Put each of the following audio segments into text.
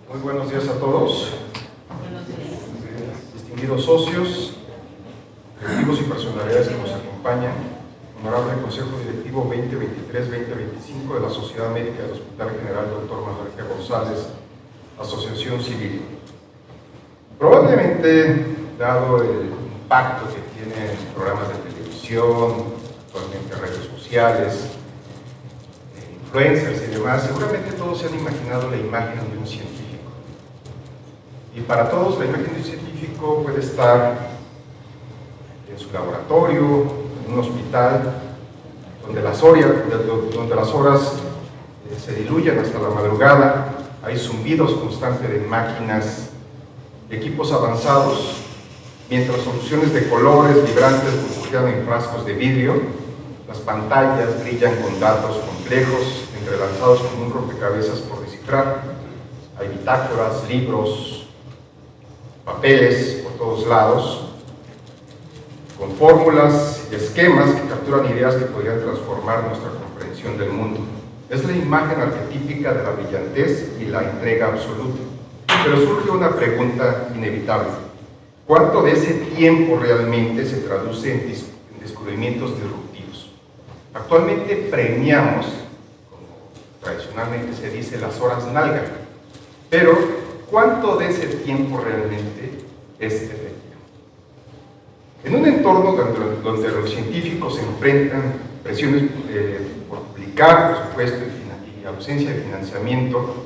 Muy buenos días a todos. Buenos días. Distinguidos socios, directivos y personalidades que nos acompañan, honorable Consejo Directivo 2023-2025 de la Sociedad Médica del Hospital General Dr. Manuel G. González, Asociación Civil. Probablemente, dado el impacto que tienen programas de televisión, actualmente redes sociales, influencers y demás, seguramente todos se han imaginado la imagen de un científico. Y para todos la imagen de un científico puede estar en su laboratorio, en un hospital, donde las horas se diluyen hasta la madrugada, hay zumbidos constantes de máquinas, equipos avanzados, mientras soluciones de colores vibrantes burbujean en frascos de vidrio, las pantallas brillan con datos complejos, entrelazados como un rompecabezas por descifrar. Hay bitácoras, libros, papeles por todos lados, con fórmulas y esquemas que capturan ideas que podrían transformar nuestra comprensión del mundo. Es la imagen arquetípica de la brillantez y la entrega absoluta. Pero surge una pregunta inevitable. ¿Cuánto de ese tiempo realmente se traduce en descubrimientos disruptivos? Actualmente premiamos, como tradicionalmente se dice, las horas nalga, pero ¿cuánto de ese tiempo realmente es efectivo? En un entorno donde los científicos se enfrentan presiones por publicar, por supuesto, y ausencia de financiamiento,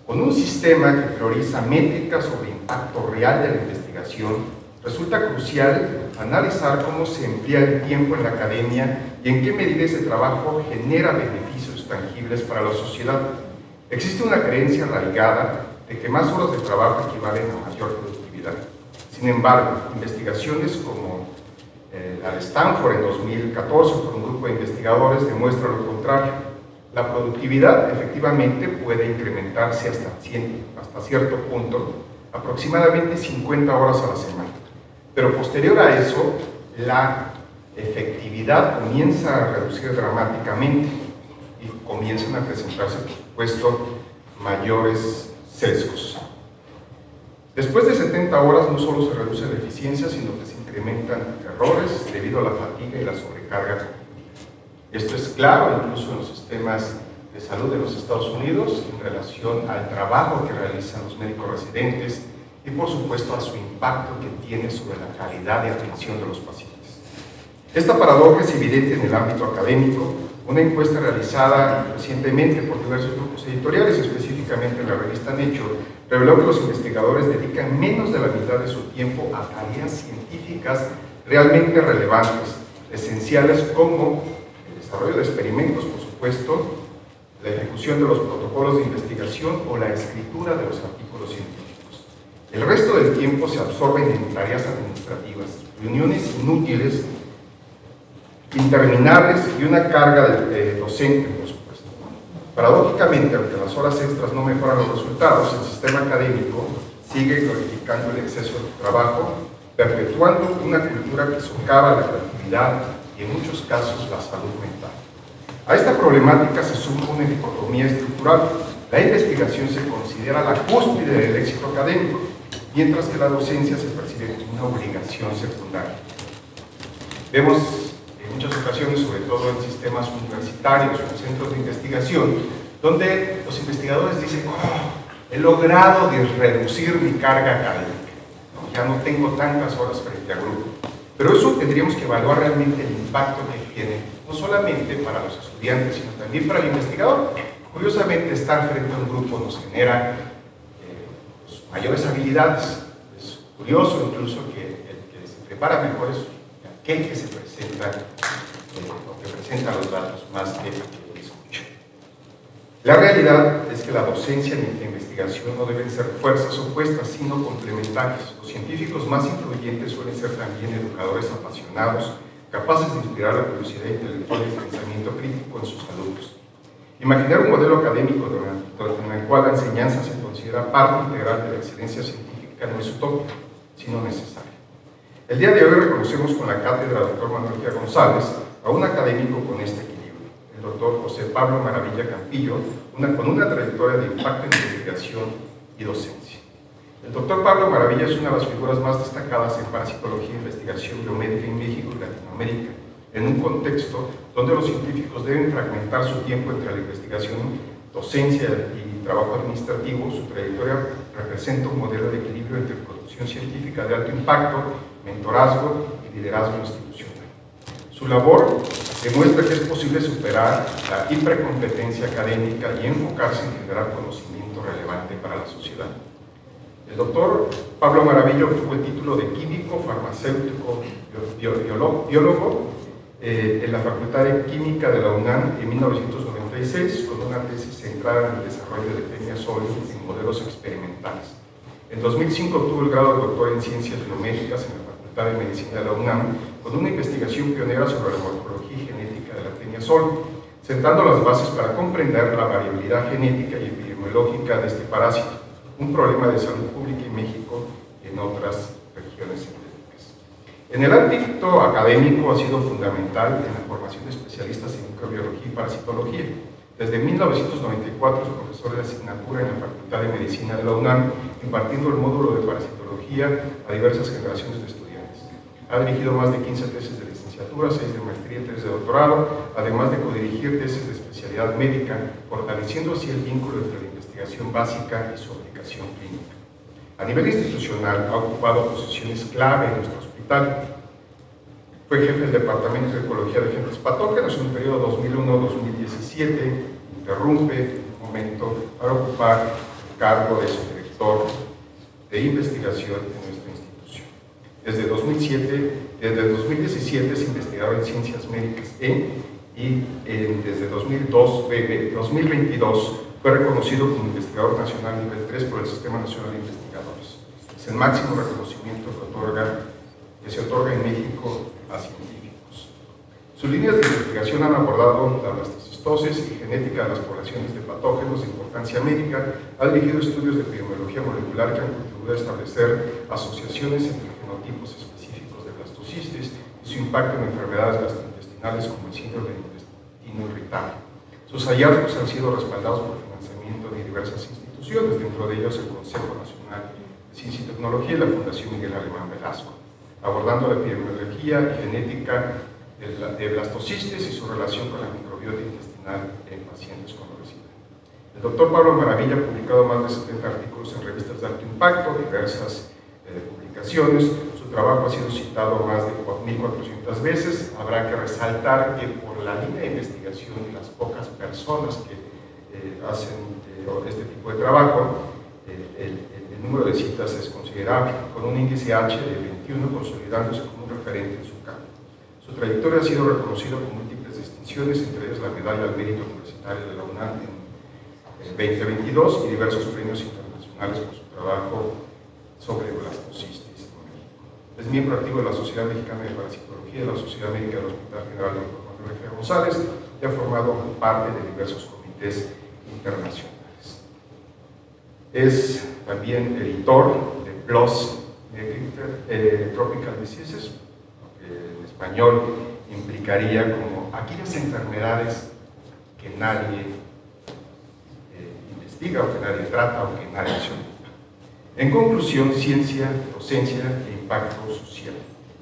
con un sistema que prioriza métricas sobre impacto real de la investigación, resulta crucial analizar cómo se emplea el tiempo en la academia y en qué medida ese trabajo genera beneficios tangibles para la sociedad. Existe una creencia arraigada de que más horas de trabajo equivalen a mayor productividad. Sin embargo, investigaciones como la de Stanford en 2014 por un grupo de investigadores demuestran lo contrario. La productividad efectivamente puede incrementarse hasta cierto punto, aproximadamente 50 horas a la semana. Pero posterior a eso, la efectividad comienza a reducir dramáticamente y comienzan a presentarse, por supuesto, mayores sesgos. Después de 70 horas no solo se reduce la eficiencia, sino que se incrementan errores debido a la fatiga y la sobrecarga cognitiva. Esto es claro incluso en los sistemas de salud de los Estados Unidos en relación al trabajo que realizan los médicos residentes y por supuesto a su impacto que tiene sobre la calidad de atención de los pacientes. Esta paradoja es evidente en el ámbito académico. Una encuesta realizada recientemente por diversos grupos editoriales, específicamente en la revista Nature, reveló que los investigadores dedican menos de la mitad de su tiempo a tareas científicas realmente relevantes, esenciales como el desarrollo de experimentos, por supuesto, la ejecución de los protocolos de investigación o la escritura de los artículos científicos. El resto del tiempo se absorben en tareas administrativas, reuniones inútiles, interminables y una carga docente, por supuesto. Paradójicamente, aunque las horas extras no mejoran los resultados, el sistema académico sigue glorificando el exceso de trabajo, perpetuando una cultura que socava la creatividad y en muchos casos la salud mental. A esta problemática se suma una dicotomía estructural. La investigación se considera la cúspide del éxito académico, mientras que la docencia se percibe como una obligación secundaria. Vemos en muchas ocasiones, sobre todo en sistemas universitarios o en centros de investigación, donde los investigadores dicen, he logrado reducir mi carga académica, ya no tengo tantas horas frente al grupo. Pero eso tendríamos que evaluar realmente el impacto que tiene, no solamente para los estudiantes, sino también para el investigador. Curiosamente, estar frente a un grupo nos genera mayores habilidades. Es curioso incluso que el que se prepara mejor es aquel que se presenta, o que presenta los datos, más que el que escucha. La realidad es que la docencia y la investigación no deben ser fuerzas opuestas, sino complementarias. Los científicos más influyentes suelen ser también educadores apasionados, capaces de inspirar la curiosidad intelectual y el pensamiento crítico en sus alumnos. Imaginar un modelo académico en el cual la enseñanza se considera parte integral de la excelencia científica no es utópico, sino necesario. El día de hoy reconocemos con la cátedra Dr. Manuel G. González a un académico con este equilibrio, el Dr. José Pablo Maravilla Campillo, con una trayectoria de impacto en investigación y docencia. El doctor Pablo Maravilla es una de las figuras más destacadas en parasitología e investigación biomédica en México y Latinoamérica, en un contexto donde los científicos deben fragmentar su tiempo entre la investigación, docencia y trabajo administrativo. Su trayectoria representa un modelo de equilibrio entre producción científica de alto impacto, mentorazgo y liderazgo institucional. Su labor demuestra que es posible superar la hipercompetencia académica y enfocarse en generar conocimiento relevante para la sociedad. El doctor Pablo Maravilla obtuvo el título de químico, farmacéutico, biólogo en la Facultad de Química de la UNAM en 1996, con una tesis centrada en el desarrollo de peñasol en modelos experimentales. En 2005 obtuvo el grado de doctor en Ciencias Biomédicas en la Facultad de Medicina de la UNAM, con una investigación pionera sobre la morfología y genética de la peñasol, sentando las bases para comprender la variabilidad genética y epidemiológica de este parásito, un problema de salud pública en México y en otras regiones endémicas. En el ámbito académico ha sido fundamental en la formación de especialistas en microbiología y parasitología. Desde 1994 es profesor de asignatura en la Facultad de Medicina de la UNAM, impartiendo el módulo de parasitología a diversas generaciones de estudiantes. Ha dirigido más de 15 tesis de licenciatura, 6 de maestría y 3 de doctorado, además de codirigir tesis de especialidad médica, fortaleciendo así el vínculo entre la investigación básica y su aplicación clínica. A nivel institucional ha ocupado posiciones clave en nuestro hospital. Fue jefe del Departamento de Ecología de Agentes Patógenos en el periodo 2001-2017. Interrumpe un momento para ocupar el cargo de subdirector de investigación en nuestra institución. Desde 2017 es investigador en ciencias médicas desde 2022 fue reconocido como investigador nacional nivel 3 por el Sistema Nacional de Investigadores. Es el máximo reconocimiento que se otorga en México a científicos. Sus líneas de investigación han abordado la blastocistosis y genética de las poblaciones de patógenos de importancia médica. Ha dirigido estudios de epidemiología molecular que han contribuido a establecer asociaciones entre genotipos específicos de blastocisis y su impacto en enfermedades gastrointestinales como el síndrome del intestino irritable. Sus hallazgos han sido respaldados por financiamiento de diversas instituciones, dentro de ellos el Consejo Nacional de Ciencia y Tecnología y la Fundación Miguel Alemán Velasco, abordando la epidemiología y genética de blastocistis y su relación con la microbiota intestinal en pacientes con obesidad. El doctor Pablo Maravilla ha publicado más de 70 artículos en revistas de alto impacto, diversas publicaciones. Su trabajo ha sido citado más de 1.400 veces. Habrá que resaltar que por la línea de investigación y las pocas personas que hacen este tipo de trabajo, el número de citas es considerable, con un índice H de 21, consolidándose como un referente en su campo. Su trayectoria ha sido reconocida con múltiples distinciones, entre ellas la Medalla al Mérito Universitario de la UNAM en 2022 y diversos premios internacionales por su trabajo sobre blastocisis en México. Es miembro activo de la Sociedad Mexicana de Parasitología y de la Sociedad Médica del Hospital General Dr. Manuel G. González y ha formado parte de diversos comités internacionales. Es también editor de PLOS Tropical Diseases, que en español implicaría como aquellas enfermedades que nadie investiga o que nadie trata o que nadie se ocupa. En conclusión, ciencia, docencia e impacto social.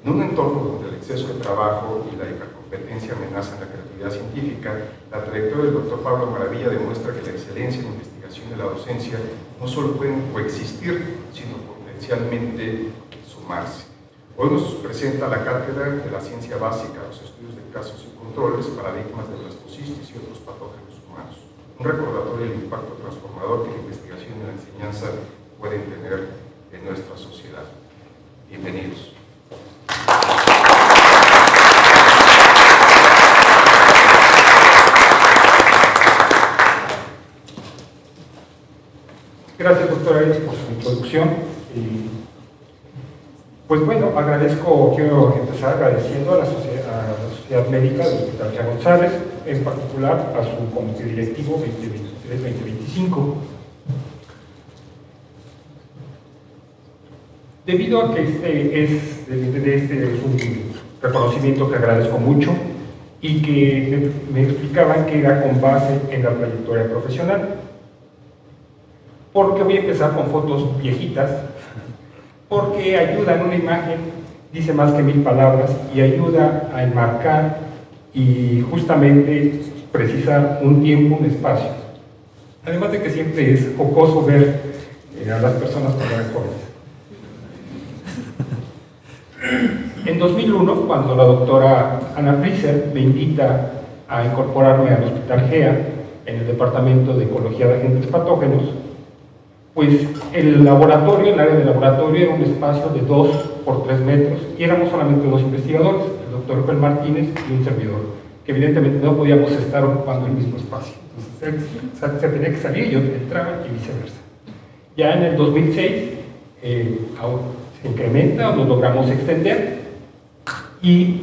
En un entorno donde el exceso de trabajo y la hipercompetencia amenazan la creatividad científica, la trayectoria del doctor Pablo Maravilla demuestra que la excelencia en la investigación y la docencia no solo pueden coexistir, sino potencialmente sumarse. Hoy nos presenta la cátedra de la ciencia básica, los estudios de casos y controles, paradigmas de blastocisis y otros patógenos humanos. Un recordatorio del impacto transformador que la investigación y la enseñanza pueden tener en nuestra sociedad. Bienvenidos. Gracias, doctora Elis, por su introducción. Pues bueno, quiero empezar agradeciendo a la Sociedad Médica del Hospital G. González, en particular a su comité directivo 2023-2025. Debido a que este es un reconocimiento que agradezco mucho, y que me explicaban que era con base en la trayectoria profesional. Porque voy a empezar con fotos viejitas, porque ayudan, una imagen dice más que 1000 palabras y ayuda a enmarcar y justamente precisar un tiempo, un espacio. Además de que siempre es jocoso ver a las personas cuando eran jóvenes. En 2001, cuando la doctora Ana Freezer me invita a incorporarme al Hospital GEA en el Departamento de Ecología de Agentes Patógenos, pues el laboratorio, el área de laboratorio era un espacio de 2 por 3 metros y éramos solamente 2 investigadores, el doctor Joel Martínez y un servidor, que evidentemente no podíamos estar ocupando el mismo espacio. Entonces se tenía que salir, yo entraba y viceversa. Ya en el 2006 se incrementa, nos logramos extender y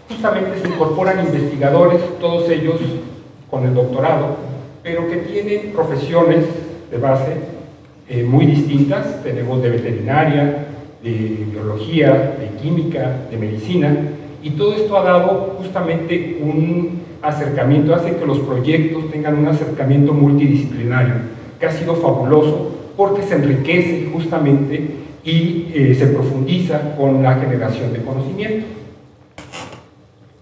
justamente se incorporan investigadores, todos ellos con el doctorado, pero que tienen profesiones de base muy distintas. Tenemos de veterinaria, de biología, de química, de medicina, y todo esto ha dado justamente un acercamiento, hace que los proyectos tengan un acercamiento multidisciplinario, que ha sido fabuloso porque se enriquece justamente y se profundiza con la generación de conocimiento.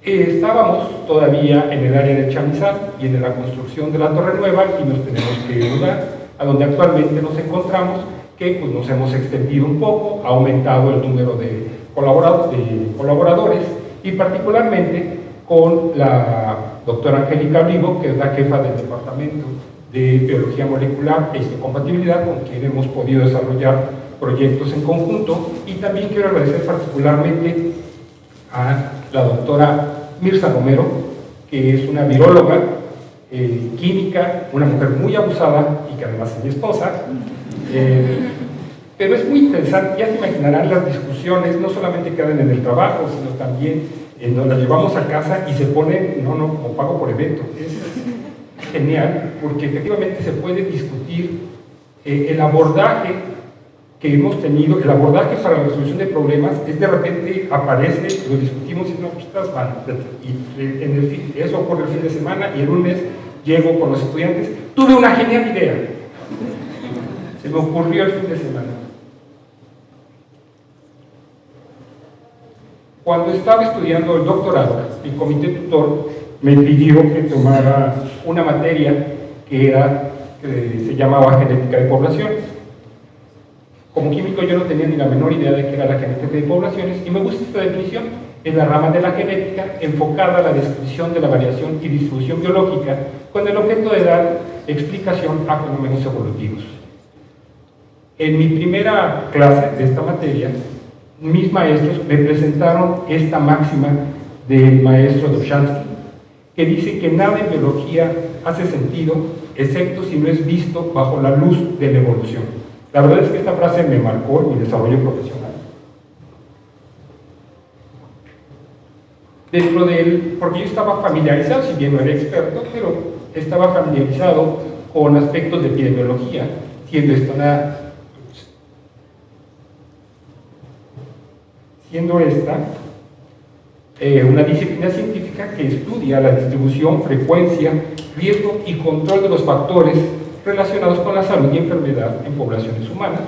Estábamos todavía en el área de Chamizal y en la construcción de la Torre Nueva y nos tenemos que mudar a donde actualmente nos encontramos, que pues, nos hemos extendido un poco, ha aumentado el número de colaboradores y particularmente con la doctora Angélica Olivo, que es la jefa del Departamento de Biología Molecular e Histocompatibilidad, con quien hemos podido desarrollar proyectos en conjunto. Y también quiero agradecer particularmente a la doctora Mirza Romero, que es una viróloga, química, una mujer muy abusada y que además es mi esposa, pero es muy interesante. Ya se imaginarán las discusiones, no solamente quedan en el trabajo, sino también en donde las llevamos a casa y se ponen, no, como pago por evento. Es genial, porque efectivamente se puede discutir el abordaje que hemos tenido, el abordaje para la resolución de problemas, es de repente aparece, lo discutimos y no, pues estás mal. Y eso ocurre el fin de semana y el lunes llego con los estudiantes, tuve una genial idea. Se me ocurrió el fin de semana. Cuando estaba estudiando el doctorado, el comité tutor me pidió que tomara una materia que se llamaba genética de poblaciones. Como químico yo no tenía ni la menor idea de qué era la genética de poblaciones y me gusta esta definición. Es la rama de la genética enfocada a la descripción de la variación y distribución biológica con el objeto de dar explicación a fenómenos evolutivos. En mi primera clase de esta materia, mis maestros me presentaron esta máxima del maestro Dobzhansky, que dice que nada en biología hace sentido excepto si no es visto bajo la luz de la evolución. La verdad es que esta frase me marcó en mi desarrollo profesional. Porque yo estaba familiarizado, si bien no era experto, pero estaba familiarizado con aspectos de epidemiología, siendo esta una disciplina científica que estudia la distribución, frecuencia, riesgo y control de los factores relacionados con la salud y enfermedad en poblaciones humanas,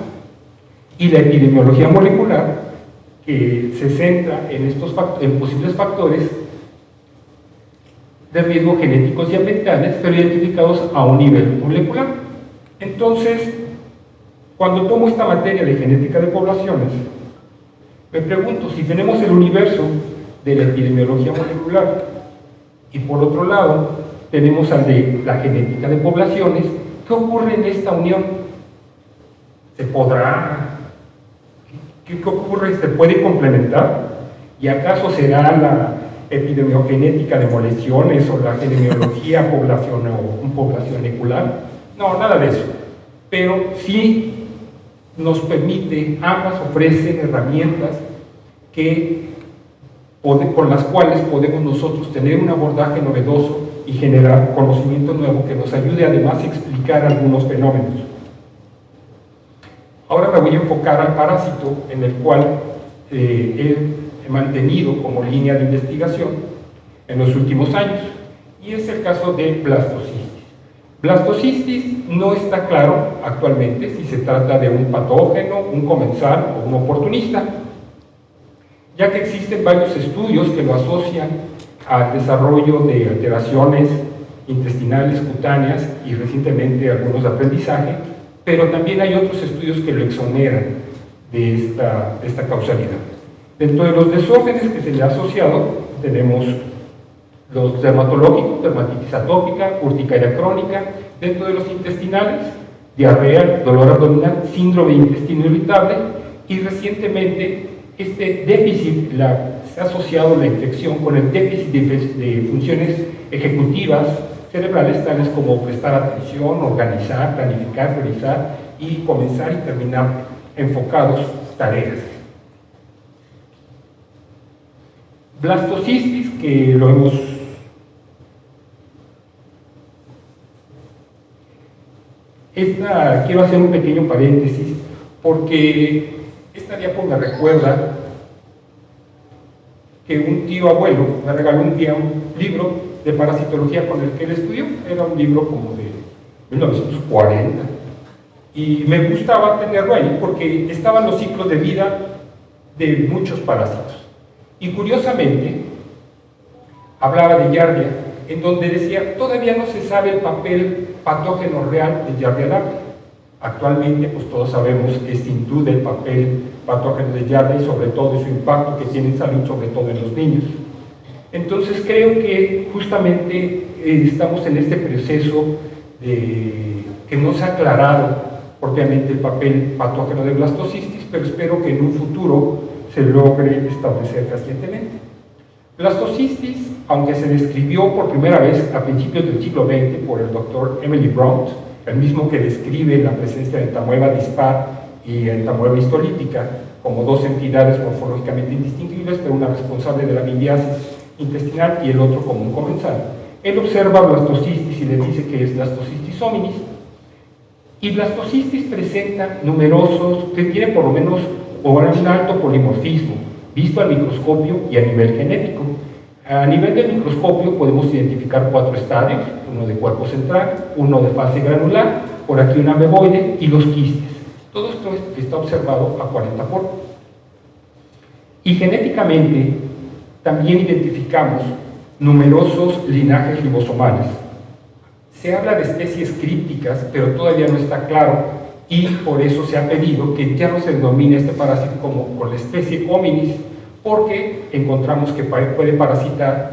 y la epidemiología molecular, que se centra en posibles factores de riesgo genéticos y ambientales, pero identificados a un nivel molecular. Entonces, cuando tomo esta materia de genética de poblaciones, me pregunto si tenemos el universo de la epidemiología molecular y por otro lado tenemos al de la genética de poblaciones, ¿qué ocurre en esta unión? ¿Se podrá? ¿Qué ocurre? ¿Se puede complementar? ¿Y acaso será la epidemiogenética de molecular o la epidemiología poblacional? No, nada de eso. Pero sí nos permite, ambas ofrecen herramientas con las cuales podemos nosotros tener un abordaje novedoso y generar conocimiento nuevo que nos ayude además a explicar algunos fenómenos. Ahora me voy a enfocar al parásito, en el cual he mantenido como línea de investigación en los últimos años, y es el caso de blastocisis. Blastocisis no está claro actualmente si se trata de un patógeno, un comensal o un oportunista, ya que existen varios estudios que lo asocian al desarrollo de alteraciones intestinales, cutáneas y recientemente algunos de aprendizaje, pero también hay otros estudios que lo exoneran de esta causalidad. Dentro de los desórdenes que se le ha asociado tenemos los dermatológicos, dermatitis atópica, urticaria crónica; dentro de los intestinales, diarrea, dolor abdominal, síndrome de intestino irritable, y recientemente este déficit se ha asociado la infección con el déficit de funciones ejecutivas cerebrales, tales como prestar atención, organizar, planificar, priorizar y comenzar y terminar enfocados tareas. Blastocisis, que lo hemos quiero hacer un pequeño paréntesis porque esta diapo me recuerda que un tío abuelo me regaló un día un libro de parasitología con el que él estudió. Era un libro como de 1940 y me gustaba tenerlo ahí porque estaban los ciclos de vida de muchos parásitos, y curiosamente hablaba de Giardia, en donde decía: todavía no se sabe el papel patógeno real de Giardia lactis. Actualmente, pues todos sabemos que sin duda el papel patógeno de Giardia y sobre todo su impacto que tiene en salud, sobre todo en los niños. Entonces creo que justamente estamos en este proceso que no se ha aclarado propiamente el papel patógeno de blastocisis, pero espero que en un futuro se logre establecer fehacientemente. Blastocisis, aunque se describió por primera vez a principios del siglo XX por el doctor Emily Bront, el mismo que describe la presencia de entamoeba dispar y entamoeba histolítica como dos entidades morfológicamente indistinguibles, pero una responsable de la miliasis intestinal y el otro como un comensal. Él observa blastocisis y le dice que es blastocisis hominis, y blastocisis presenta numerosos, que tienen por lo menos un alto polimorfismo, visto al microscopio y a nivel genético. A nivel del microscopio podemos identificar 4 estadios: uno de cuerpo central, uno de fase granular, por aquí un ameboide y los quistes. Todo esto está observado a 40 por. Y genéticamente también identificamos numerosos linajes ribosomales. Se habla de especies crípticas, pero todavía no está claro, y por eso se ha pedido que ya no se denomine este parásito como con la especie hominis, porque encontramos que puede parasitar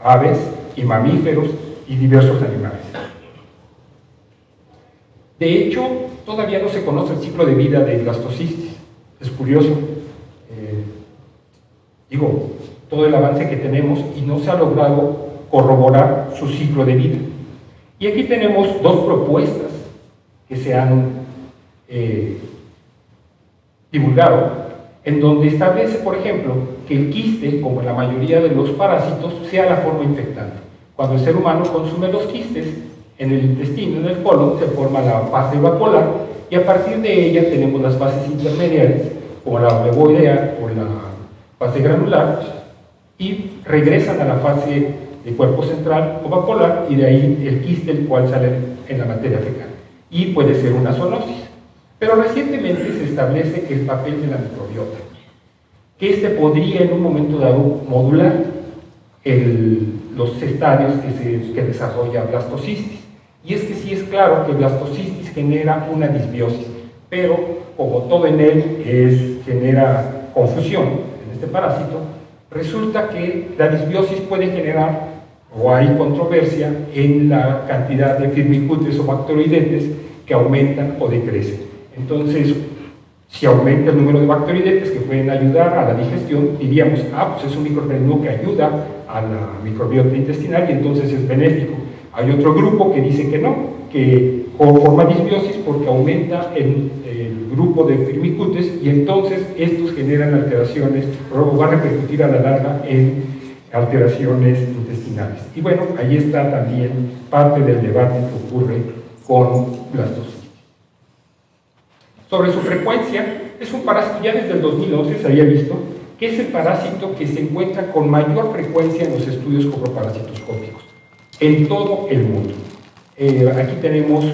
aves y mamíferos y diversos animales. De hecho, todavía no se conoce el ciclo de vida de blastocisis. Es curioso. Todo el avance que tenemos y no se ha logrado corroborar su ciclo de vida. Y aquí tenemos 2 propuestas que se han divulgado, en donde establece, por ejemplo, que el quiste, como en la mayoría de los parásitos, sea la forma infectante. Cuando el ser humano consume los quistes, en el intestino, en el colon, se forma la fase vacuolar, y a partir de ella tenemos las fases intermediarias, como la ameboidea o la fase granular, y regresan a la fase de cuerpo central o vacuolar, y de ahí el quiste, el cual sale en la materia fecal, y puede ser una zoonosis. Pero recientemente se establece el papel de la microbiota, que este podría en un momento dado modular los estadios que desarrolla blastocisis. Y es que sí es claro que blastocisis genera una disbiosis, pero como todo en él genera confusión en este parásito, resulta que la disbiosis puede generar, o hay controversia en la cantidad de firmicutes o bacteroidetes que aumentan o decrecen. Entonces, si aumenta el número de bacteroidetes que pueden ayudar a la digestión, diríamos: pues es un microorganismo que ayuda a la microbiota intestinal y entonces es benéfico. Hay otro grupo que dice que no, que forma disbiosis porque aumenta el grupo de firmicutes, y entonces estos generan alteraciones, o van a repercutir a la larga en alteraciones intestinales. Y bueno, ahí está también parte del debate que ocurre con blastocisis. Sobre su frecuencia, es un parásito, ya desde el 2011 se había visto que es el parásito que se encuentra con mayor frecuencia en los estudios coproparasitoscópicos en todo el mundo. Aquí tenemos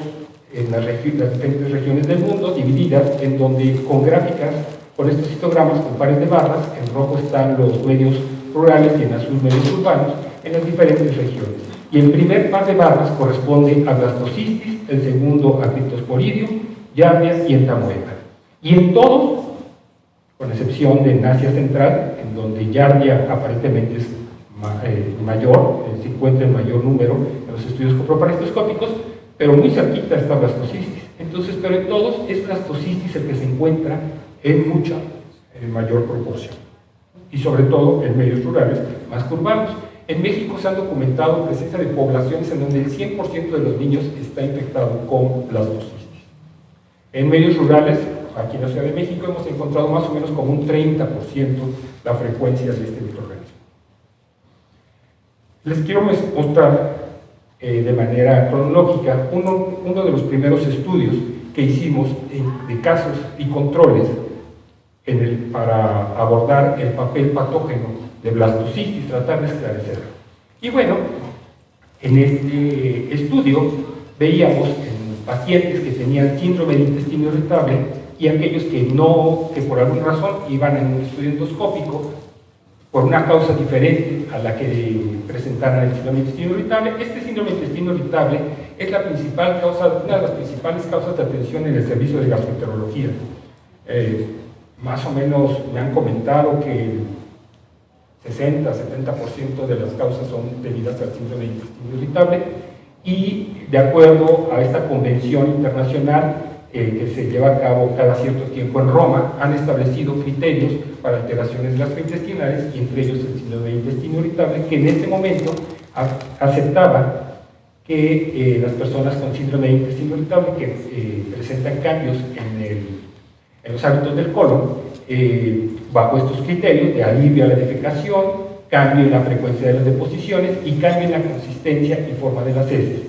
en las diferentes regiones del mundo divididas, en donde con gráficas, con estos histogramas, con pares de barras, en rojo están los medios rurales y en azul medios urbanos, en las diferentes regiones. Y el primer par de barras corresponde a blastocystis, el segundo a Cryptosporidium, Giardia y Entamoeba. Y en todos, con excepción de Asia Central, en donde Giardia aparentemente es mayor, se encuentra en mayor número en los estudios coproparasitoscópicos, pero muy cerquita está blastocystis. Entonces, pero en todos es blastocystis el que se encuentra en mayor proporción. Y sobre todo en medios rurales más que urbanos. En México se han documentado presencia de poblaciones en donde el 100% de los niños está infectado con blastocystis. En medios rurales, aquí en la Ciudad de México, hemos encontrado más o menos como un 30% la frecuencia de este microorganismo. Les quiero mostrar de manera cronológica uno de los primeros estudios que hicimos de casos y controles para abordar el papel patógeno de blastocystis, tratar de esclarecerlo. Y bueno, en este estudio veíamos en pacientes que tenían síndrome de intestino irritable y aquellos que por alguna razón iban en un estudio endoscópico por una causa diferente a la que presentaran el síndrome de intestino irritable. Este síndrome de intestino irritable es la principal causa, una de las principales causas de atención en el servicio de gastroenterología. Más o menos me han comentado que 60-70% de las causas son debidas al síndrome de intestino irritable, y de acuerdo a esta convención internacional que se lleva a cabo cada cierto tiempo en Roma, han establecido criterios para alteraciones gastrointestinales, y entre ellos el síndrome de intestino irritable, que en este momento aceptaba que las personas con síndrome de intestino irritable que presentan cambios en los hábitos del colon, bajo estos criterios de alivio a la defecación, cambio en la frecuencia de las deposiciones y cambio en la consistencia y forma de las heces.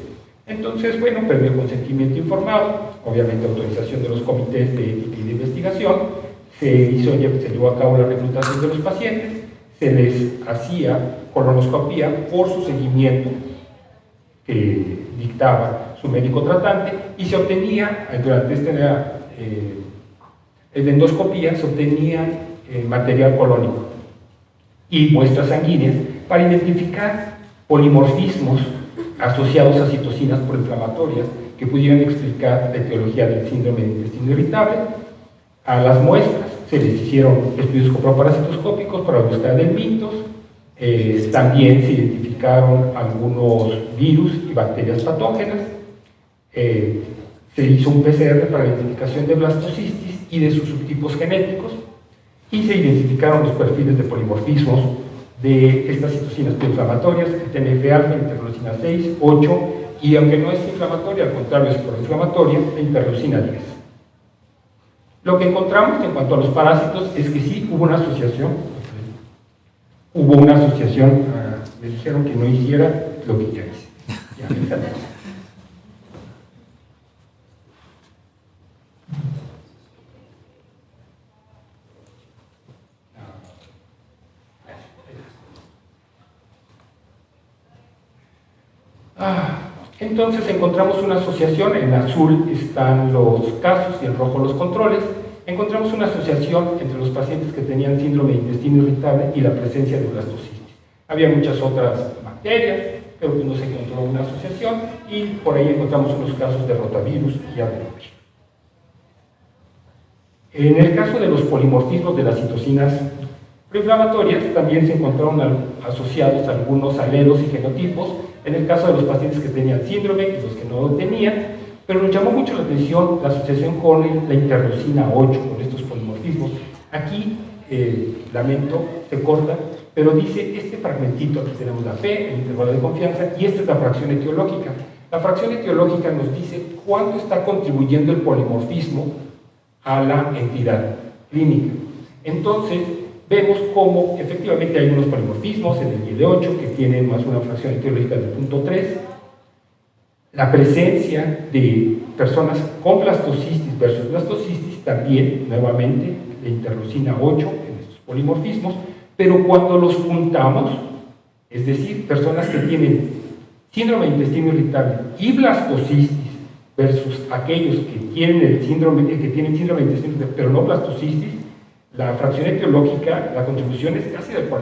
Entonces, bueno, previo consentimiento informado, obviamente autorización de los comités de ética y de investigación, se llevó a cabo la reclutación de los pacientes, se les hacía colonoscopía por su seguimiento que dictaba su médico tratante, y se obtenía, durante esta endoscopía, se obtenía material colónico y muestras sanguíneas para identificar polimorfismos asociados a citocinas proinflamatorias que pudieran explicar la etiología del síndrome de intestino irritable. A las muestras se les hicieron estudios coproparasitoscópicos para la búsqueda de mitos. También se identificaron algunos virus y bacterias patógenas. Se hizo un PCR para la identificación de blastocystis y de sus subtipos genéticos, y se identificaron los perfiles de polimorfismos de estas citocinas proinflamatorias, TNF-alfa, interleucina 6, 8, y aunque no es inflamatoria, al contrario es proinflamatoria, la interleucina 10. Lo que encontramos en cuanto a los parásitos es que sí hubo una asociación, me dijeron que no hiciera lo que ya hice. Ya me salió. Entonces encontramos una asociación, en azul están los casos y en rojo los controles. Encontramos una asociación entre los pacientes que tenían síndrome de intestino irritable y la presencia de blastocystis. Había muchas otras bacterias, pero no se encontró una asociación, y por ahí encontramos unos casos de rotavirus y adenovirus. En el caso de los polimorfismos de las citocinas proinflamatorias, también se encontraron asociados algunos alelos y genotipos, en el caso de los pacientes que tenían síndrome y los que no lo tenían, pero nos llamó mucho la atención la asociación con la interleucina 8, con estos polimorfismos. Aquí, lamento, se corta, pero dice este fragmentito, aquí tenemos la P, el intervalo de confianza, y esta es la fracción etiológica. La fracción etiológica nos dice cuánto está contribuyendo el polimorfismo a la entidad clínica. Entonces, vemos cómo efectivamente hay unos polimorfismos en el IL8 que tienen más una fracción etiológica de 0.3. La presencia de personas con blastocystis versus blastocystis también, nuevamente, de interleucina 8 en estos polimorfismos, pero cuando los juntamos, es decir, personas que tienen síndrome de intestino irritable y blastocisis versus aquellos que tienen síndrome de intestino irritable pero no blastocisis, la fracción etiológica, la contribución es casi del 45%.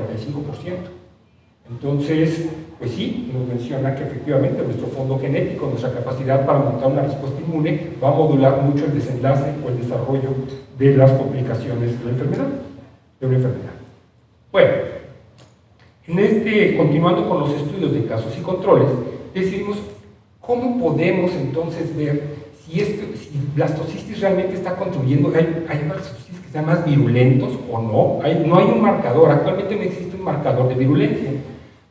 Entonces, pues sí, nos menciona que efectivamente nuestro fondo genético, nuestra capacidad para montar una respuesta inmune va a modular mucho el desenlace o el desarrollo de las complicaciones de la enfermedad, Bueno, continuando con los estudios de casos y controles, decidimos cómo podemos entonces ver si blastocisis realmente está contribuyendo. Hay blastocisis que sean más virulentos o no. No hay un marcador, actualmente no existe un marcador de virulencia,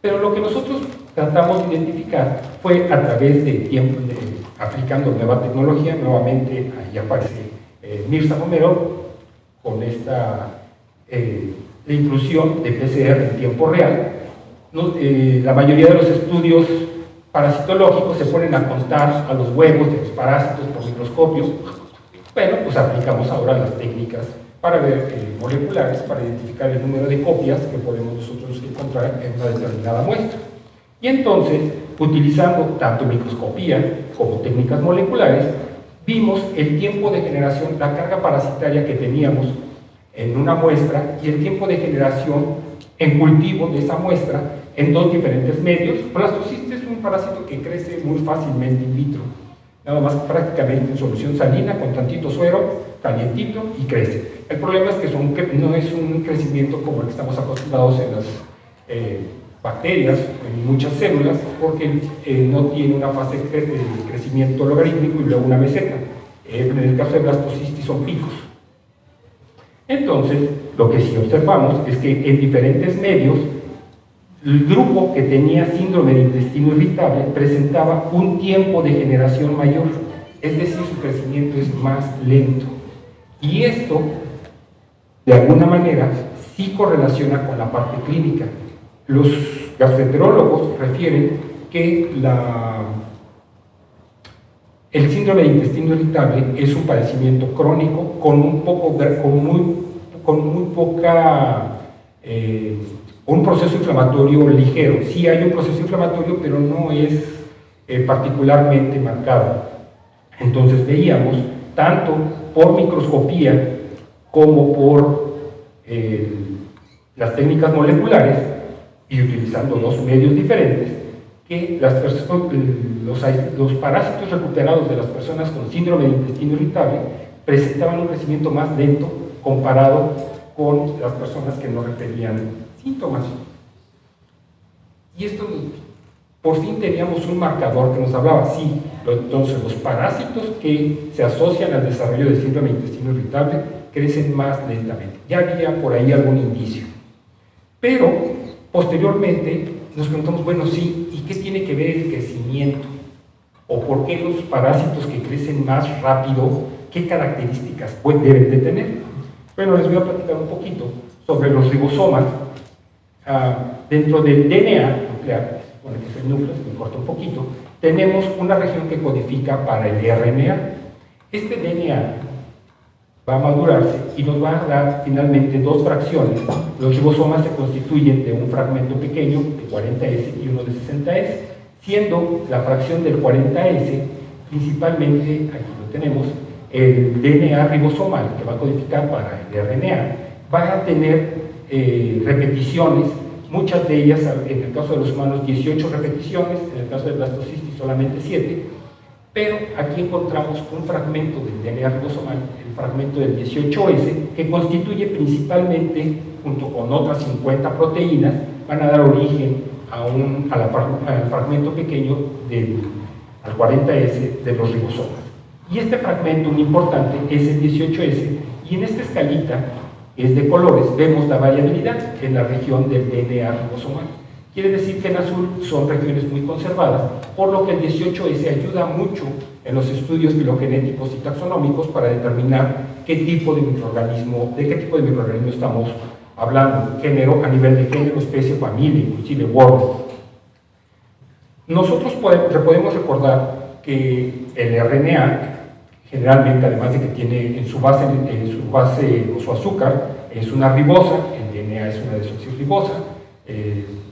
pero lo que nosotros tratamos de identificar fue a través de tiempo, aplicando nueva tecnología. Nuevamente ahí aparece Mirza Romero con la inclusión de PCR en tiempo real. La mayoría de los estudios parasitológicos se ponen a contar a los huevos de los parásitos por microscopio. Bueno, pues aplicamos ahora las técnicas para ver moleculares, para identificar el número de copias que podemos nosotros encontrar en una determinada muestra. Y entonces, utilizando tanto microscopía como técnicas moleculares, vimos el tiempo de generación, la carga parasitaria que teníamos en una muestra y el tiempo de generación en cultivo de esa muestra en dos diferentes medios. Blastocisis es un parásito que crece muy fácilmente in vitro, nada más prácticamente en solución salina, con tantito suero, calientito y crece. El problema es que no es un crecimiento como el que estamos acostumbrados en las bacterias, en muchas células, porque no tiene una fase de crecimiento logarítmico y luego una meseta. En el caso de blastocisis son picos. Entonces, lo que sí observamos es que en diferentes medios, el grupo que tenía síndrome de intestino irritable presentaba un tiempo de generación mayor, es decir, su crecimiento es más lento. Y esto, de alguna manera, sí correlaciona con la parte clínica. Los gastroenterólogos refieren que el síndrome de intestino irritable es un padecimiento crónico con un proceso inflamatorio ligero. Sí hay un proceso inflamatorio, pero no es particularmente marcado. Entonces veíamos, tanto por microscopía como por las técnicas moleculares, y utilizando dos medios diferentes, que los parásitos recuperados de las personas con síndrome de intestino irritable presentaban un crecimiento más lento comparado con las personas que no referían síntomas. Y esto, por fin teníamos un marcador que nos hablaba, sí, entonces los parásitos que se asocian al desarrollo de síndrome de intestino irritable crecen más lentamente. Ya había por ahí algún indicio. Pero, posteriormente, nos preguntamos, bueno, sí, ¿y qué tiene que ver el crecimiento? ¿O por qué los parásitos que crecen más rápido, qué características deben de tener? Bueno, les voy a platicar un poquito sobre los ribosomas. Dentro del DNA nuclear, bueno, que es el núcleo, me corto un poquito, tenemos una región que codifica para el RNA. Este DNA va a madurarse y nos va a dar finalmente dos fracciones. Los ribosomas se constituyen de un fragmento pequeño de 40S y uno de 60S, siendo la fracción del 40S principalmente, aquí lo tenemos, el DNA ribosomal que va a codificar para el RNA, va a tener repeticiones, muchas de ellas, en el caso de los humanos 18 repeticiones, en el caso de blastocisis solamente 7, pero aquí encontramos un fragmento del DNA ribosomal, el fragmento del 18S, que constituye principalmente, junto con otras 50 proteínas, van a dar origen al fragmento pequeño al 40S de los ribosomas. Y este fragmento, muy importante, es el 18S, y en esta escalita, que es de colores, vemos la variabilidad en la región del DNA ribosomal. Quiere decir que en azul son regiones muy conservadas, por lo que el 18S ayuda mucho en los estudios filogenéticos y taxonómicos para determinar de qué tipo de microorganismo estamos hablando, género, a nivel de género, especie, familia, inclusive orden. Nosotros podemos recordar que el RNA, generalmente, además de que tiene en su base o su azúcar, es una ribosa, el DNA es una desoxirribosa,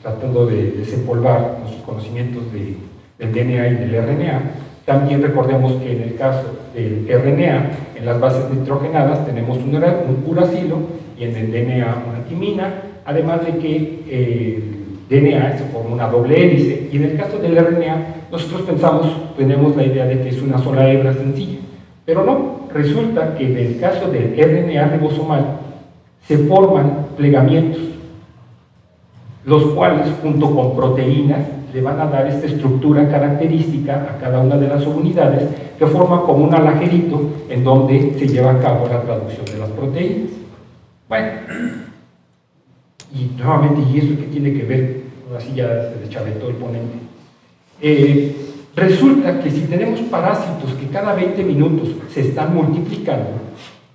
tratando de desempolvar nuestros conocimientos del DNA y del RNA. También recordemos que en el caso del RNA, en las bases nitrogenadas tenemos un uracilo y en el DNA una timina, además de que el DNA se forma una doble hélice, y en el caso del RNA nosotros tenemos la idea de que es una sola hebra sencilla, pero no, resulta que en el caso del RNA ribosomal se forman plegamientos, los cuales junto con proteínas le van a dar esta estructura característica a cada una de las subunidades, que forma como un alajerito en donde se lleva a cabo la traducción de las proteínas. Bueno, y nuevamente, ¿y eso qué tiene que ver? Así ya se deschavetó el ponente. Resulta que si tenemos parásitos que cada 20 minutos se están multiplicando,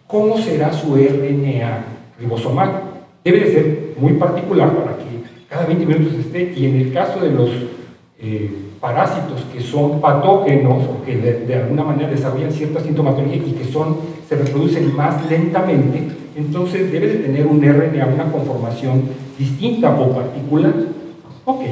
¿cómo será su RNA ribosomal? Debe de ser muy particular para que cada 20 minutos esté, y en el caso de los parásitos que son patógenos o que de alguna manera desarrollan cierta sintomatología y que se reproducen más lentamente, entonces debe de tener un RNA, una conformación distinta o particular. Ok,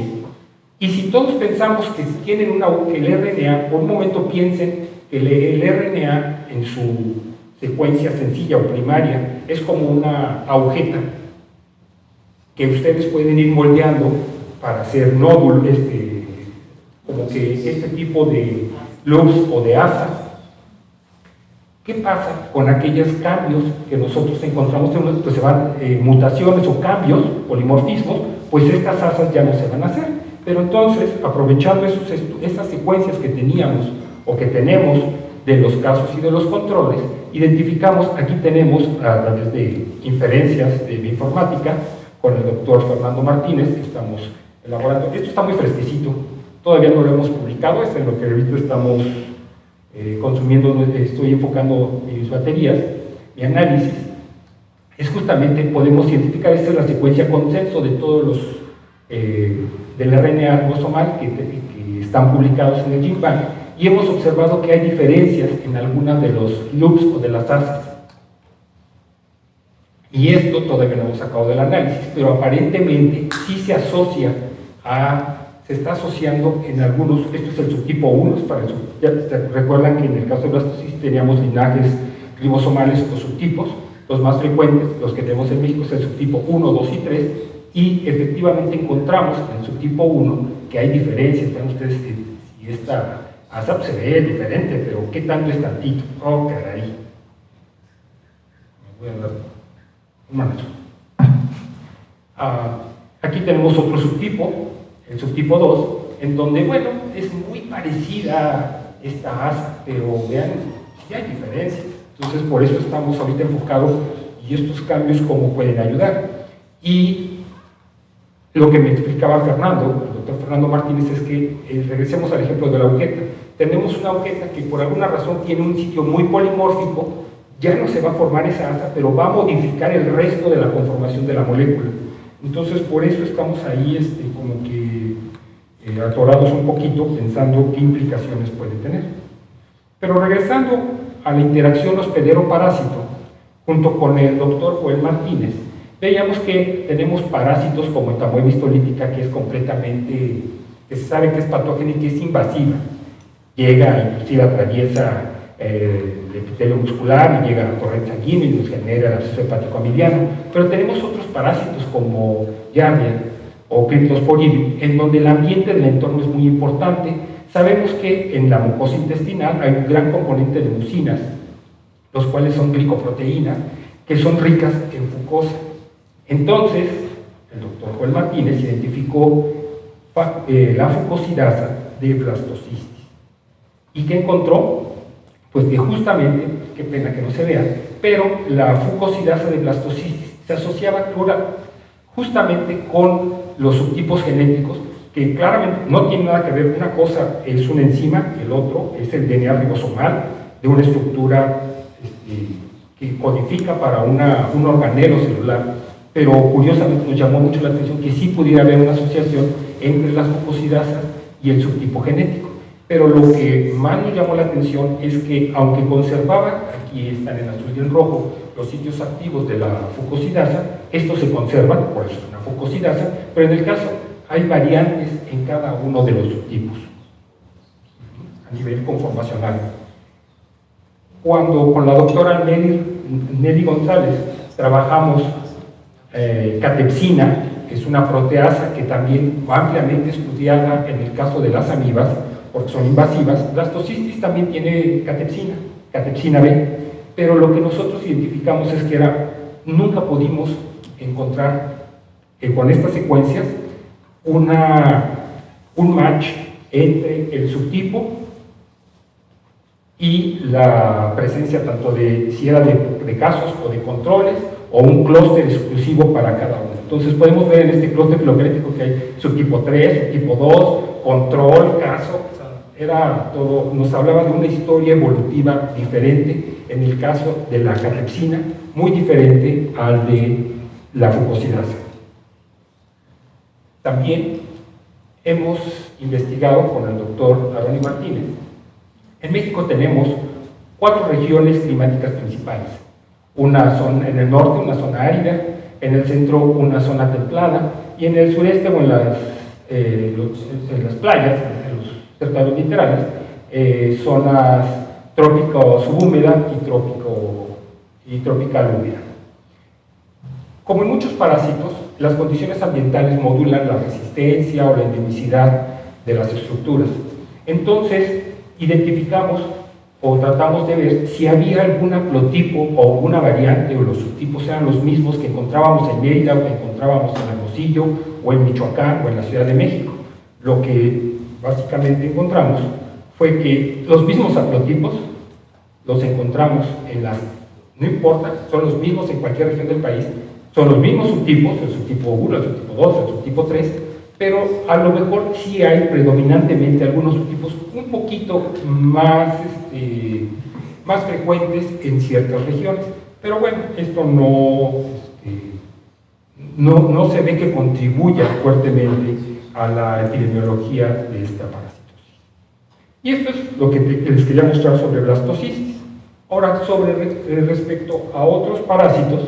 y si todos pensamos que tienen el RNA, por un momento piensen que el RNA en su secuencia sencilla o primaria es como una agujeta que ustedes pueden ir moldeando para hacer nódulos, como que este tipo de loops o de asas. ¿Qué pasa con aquellos cambios que nosotros encontramos? Pues se van mutaciones o cambios, polimorfismos, pues estas asas ya no se van a hacer. Pero entonces, aprovechando esas secuencias que teníamos o que tenemos de los casos y de los controles, identificamos, aquí tenemos a través de inferencias de bioinformática, con el doctor Fernando Martínez, que estamos elaborando. Esto está muy fresquecito, todavía no lo hemos publicado, es en lo que ahorita estamos consumiendo, estoy enfocando mis baterías, mi análisis. Es justamente, podemos identificar, esta es la secuencia consenso de todos los del RNA ribosomal que están publicados en el GenBank, y hemos observado que hay diferencias en algunas de los loops o de las asas. Y esto todavía no hemos sacado del análisis, pero aparentemente sí se está asociando en algunos. Esto es el subtipo 1, ya recuerdan que en el caso de blastocistis teníamos linajes ribosomales o subtipos. Los más frecuentes, los que tenemos en México, es el subtipo 1, 2 y 3, y efectivamente encontramos en el subtipo 1 que hay diferencias. Vean ustedes si esta asa se ve diferente, pero ¿qué tanto es tantito? Oh, caray. Me voy a dar un manazo. Aquí tenemos otro subtipo, el subtipo 2, en donde, bueno, es muy parecida esta asa, pero vean, sí hay diferencias. Entonces, por eso estamos ahorita enfocados, y estos cambios cómo pueden ayudar. Y lo que me explicaba Fernando, el doctor Fernando Martínez, es que, regresemos al ejemplo de la agujeta. Tenemos una agujeta que por alguna razón tiene un sitio muy polimórfico, ya no se va a formar esa asa, pero va a modificar el resto de la conformación de la molécula. Entonces, por eso estamos ahí como que atorados un poquito, pensando qué implicaciones puede tener. Pero regresando a la interacción hospedero-parásito, junto con el doctor Joel Martínez, veíamos que tenemos parásitos como Entamoeba histolítica, que es completamente, que se sabe que es patógena y que es invasiva. Llega, inclusive atraviesa el epitelio muscular y llega a la corriente sanguínea y nos genera el absceso hepático amibiano. Pero tenemos otros parásitos como Yardia o Cryptosporidium, en donde el ambiente del entorno es muy importante. Sabemos que en la mucosa intestinal hay un gran componente de mucinas, los cuales son glicoproteínas, que son ricas en fucosa. Entonces, el doctor Joel Martínez identificó la fucosidasa de blastocistis. ¿Y qué encontró? Pues que justamente, qué pena que no se vea, pero la fucosidasa de blastocistis se asociaba justamente con los subtipos genéticos, que claramente no tienen nada que ver. Una cosa es una enzima, el otro es el DNA ribosomal, de una estructura que codifica para un organelo celular. Pero curiosamente nos llamó mucho la atención que sí pudiera haber una asociación entre las fucosidasas y el subtipo genético. Pero lo que más nos llamó la atención es que, aunque conservaba, aquí están en azul y en rojo, los sitios activos de la fucosidasa, estos se conservan, por eso es una fucosidasa, pero en el caso hay variantes en cada uno de los subtipos a nivel conformacional. Cuando con la doctora Nelly González trabajamos catepsina, que es una proteasa que también ampliamente estudiada en el caso de las amibas, porque son invasivas. Blastocystis también tiene catepsina B, pero lo que nosotros identificamos es que nunca pudimos encontrar con estas secuencias un match entre el subtipo y la presencia tanto si era de casos o de controles o un clúster exclusivo para cada uno. Entonces podemos ver en este clúster filogenético que hay subtipo 3, subtipo 2, control, caso, era todo, nos hablaba de una historia evolutiva diferente en el caso de la catepsina, muy diferente al de la fucosidasa. También hemos investigado con el doctor Aroni Martínez. En México tenemos 4 regiones climáticas principales. Una zona en el norte, una zona árida, en el centro una zona templada, y en el sureste o en las playas, en los cercanos literales, zonas trópico subhúmeda y tropical húmeda. Como en muchos parásitos, las condiciones ambientales modulan la resistencia o la endemicidad de las estructuras. Entonces, identificamos o tratamos de ver si había algún haplotipo o alguna variante o los subtipos eran los mismos que encontrábamos en Mérida o que encontrábamos en Hermosillo o en Michoacán o en la Ciudad de México. Lo que básicamente encontramos fue que los mismos haplotipos los encontramos no importa, son los mismos en cualquier región del país, son los mismos subtipos, el subtipo 1, el subtipo 2, el subtipo 3, pero a lo mejor sí hay predominantemente algunos subtipos un poquito más frecuentes en ciertas regiones. Pero bueno, esto no se ve que contribuya fuertemente a la epidemiología de esta parasitosis. Y esto es lo que les quería mostrar sobre blastocystis. Ahora, respecto a otros parásitos,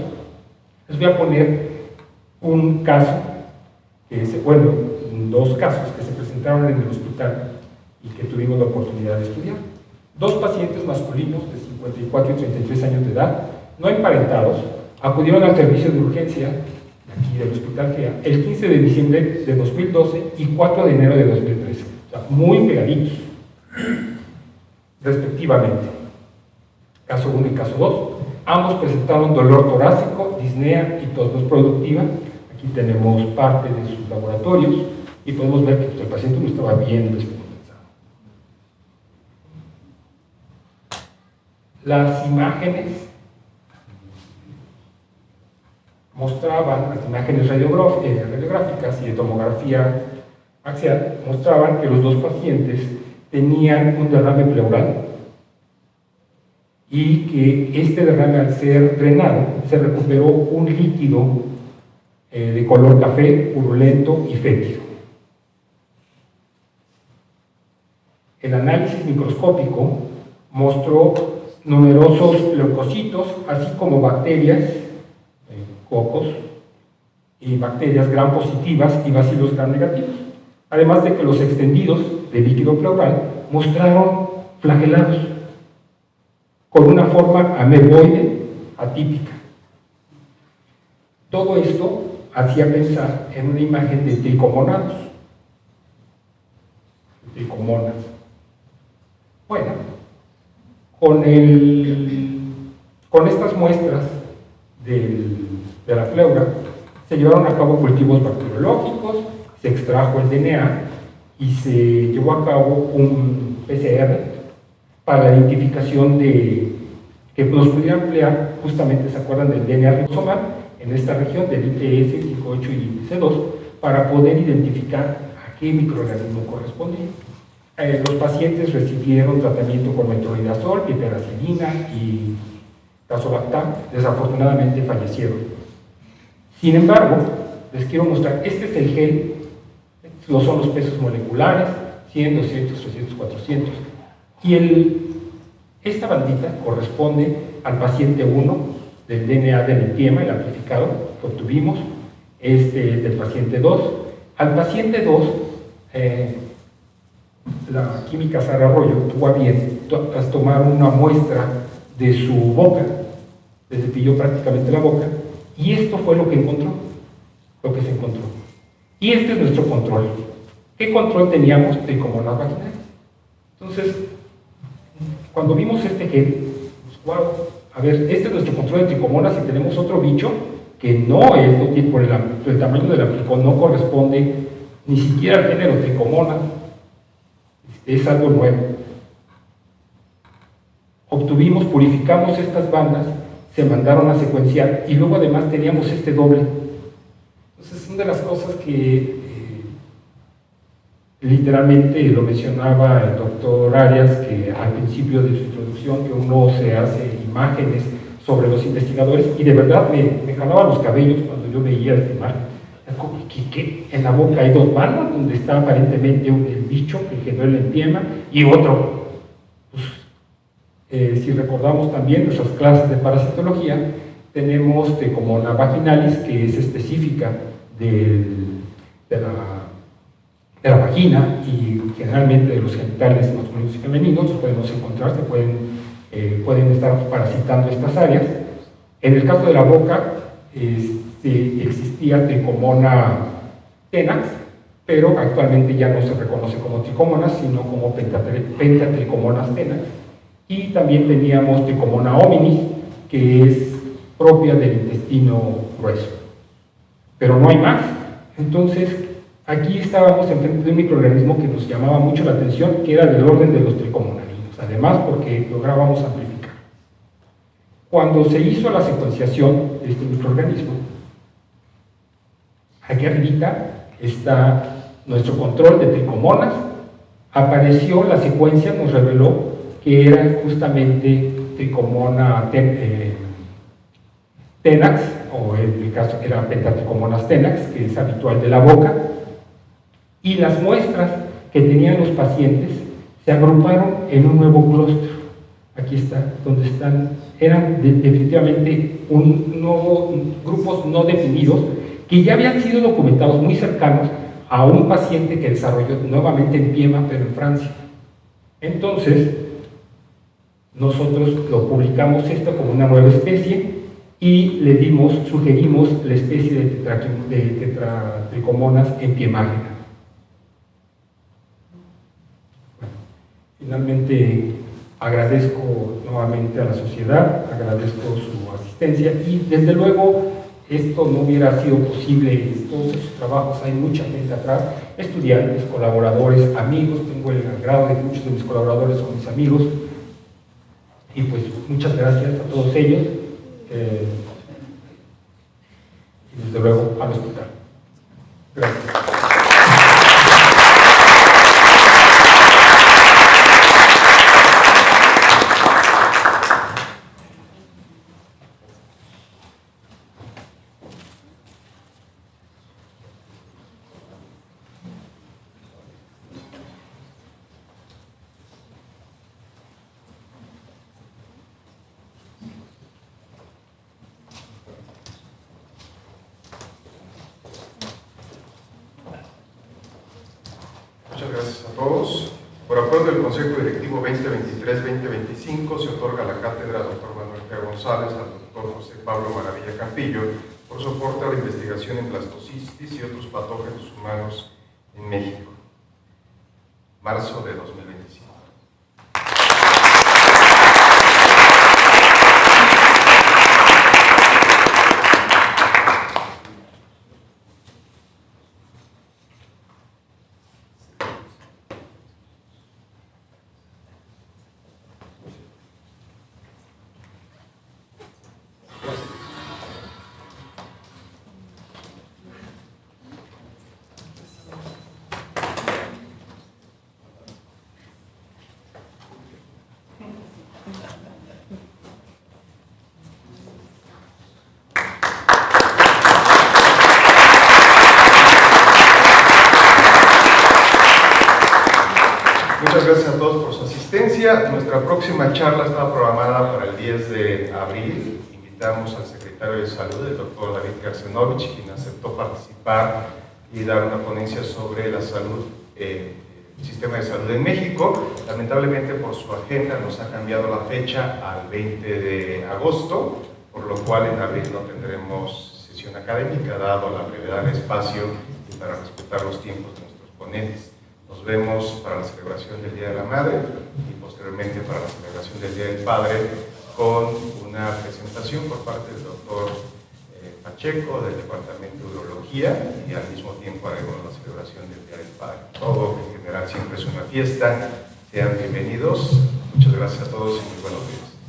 les voy a poner un caso, dos casos que se presentaron en el hospital y que tuvimos la oportunidad de estudiar. 2 pacientes masculinos de 54 y 33 años de edad, no emparentados, acudieron al servicio de urgencia aquí del Hospital GEA el 15 de diciembre de 2012 y 4 de enero de 2013, o sea, muy pegaditos, respectivamente. Caso 1 y caso 2. Ambos presentaron dolor torácico, disnea y tos no productiva. Aquí tenemos parte de sus laboratorios y podemos ver que el paciente no estaba bien descompensado. Las imágenes mostraban, las imágenes radiográficas y de tomografía axial, mostraban que los 2 pacientes tenían un derrame pleural y que este derrame, al ser drenado, se recuperó un líquido de color café, purulento y fétido. El análisis microscópico mostró numerosos leucocitos, así como bacterias, cocos, y bacterias gram positivas y bacilos gram negativos, además de que los extendidos de líquido pleural mostraron flagelados con una forma ameboide atípica. Todo esto hacía pensar en una imagen de tricomonados, tricomonas. Bueno, con estas muestras de la pleura se llevaron a cabo cultivos bacteriológicos, se extrajo el DNA y se llevó a cabo un PCR para la identificación que nos pudiera emplear, justamente se acuerdan del DNA ribosomal en esta región del ITS, 58 y C2, para poder identificar a qué microorganismo correspondía. Los pacientes recibieron tratamiento con metronidazol, piperacilina y tazobactam. Desafortunadamente fallecieron. Sin embargo, les quiero mostrar, este es el gel, son los pesos moleculares, 100, 200, 300, 400, y esta bandita corresponde al paciente 1 del DNA del empiema, el amplificado, que obtuvimos, del paciente 2. Al paciente 2, la química Sara Arroyo tuvo a bien tomar una muestra de su boca, le cepilló prácticamente la boca, y esto fue lo que encontró, lo que se encontró. Y este es nuestro control. ¿Qué control teníamos? Tricomonas vaginales. Entonces, cuando vimos este gen, pues, wow, a ver, este es nuestro control de tricomonas y tenemos otro bicho que no es, por el tamaño del amplicón, no corresponde ni siquiera al género tricomona, es algo nuevo. Obtuvimos, purificamos estas bandas, se mandaron a secuenciar y luego además teníamos este doble. Entonces, una de las cosas que literalmente lo mencionaba el doctor Arias, que al principio de su introducción, que uno se hace imágenes sobre los investigadores, y de verdad me jalaba los cabellos cuando yo veía esta imagen. Que en la boca hay dos bandas donde está aparentemente el bicho que generó el empiema y otro. Pues, si recordamos también nuestras clases de parasitología, tenemos Tricomona vaginalis, que es específica de la vagina y generalmente de los genitales masculinos y femeninos. Los podemos encontrar, pueden estar parasitando estas áreas. En el caso de la boca, existía Tricomona tenax, pero actualmente ya no se reconoce como tricomonas, sino como pentatricomonas tenax. Y también teníamos Tricomona hominis, que es propia del intestino grueso. Pero no hay más. Entonces, aquí estábamos enfrente de un microorganismo que nos llamaba mucho la atención, que era del orden de los tricomonarinos, además porque lográbamos amplificar. Cuando se hizo la secuenciación de este microorganismo, aquí arribita está nuestro control de tricomonas, apareció la secuencia, nos reveló que era justamente Tricomona tenax, o en el caso era pentatricomonas tenax, que es habitual de la boca, y las muestras que tenían los pacientes se agruparon en un nuevo clúster. Aquí está, donde eran definitivamente grupos no definidos, que ya habían sido documentados muy cercanos a un paciente que desarrolló nuevamente empiema, pero en Francia. Entonces, nosotros lo publicamos esto como una nueva especie y sugerimos la especie de tetratricomonas empiemágena. Bueno, finalmente agradezco nuevamente a la sociedad, agradezco su asistencia y desde luego esto no hubiera sido posible, todos esos trabajos, hay mucha gente atrás, estudiantes, colaboradores, amigos, tengo el agrado de que muchos de mis colaboradores son mis amigos, y pues muchas gracias a todos ellos, y desde luego al hospital. Gracias. Muchas gracias a todos. Por acuerdo del Consejo Directivo 2023-2025 se otorga la cátedra al Dr. Manuel G. González, al Dr. José Pablo Maravilla Campillo, por soporte a la investigación en blastocitis y otros patógenos humanos en México. Marzo de 2025. Muchas gracias a todos por su asistencia. Nuestra próxima charla está programada para el 10 de abril. invitamos al secretario de Salud, el doctor David Gersenovich, quien aceptó participar y dar una ponencia sobre la salud, el sistema de salud en México. Lamentablemente por su agenda nos ha cambiado la fecha al 20 de agosto, por lo cual en abril no tendremos sesión académica, dado la brevedad del espacio y para respetar los tiempos de nuestros ponentes. Nos vemos para la celebración del Día de la Madre y posteriormente para la celebración del Día del Padre, con una presentación por parte del doctor Pacheco del Departamento de Urología, y al mismo tiempo haremos la celebración del Día del Padre. Todo en general siempre es una fiesta. Sean bienvenidos. Muchas gracias a todos y muy buenos días.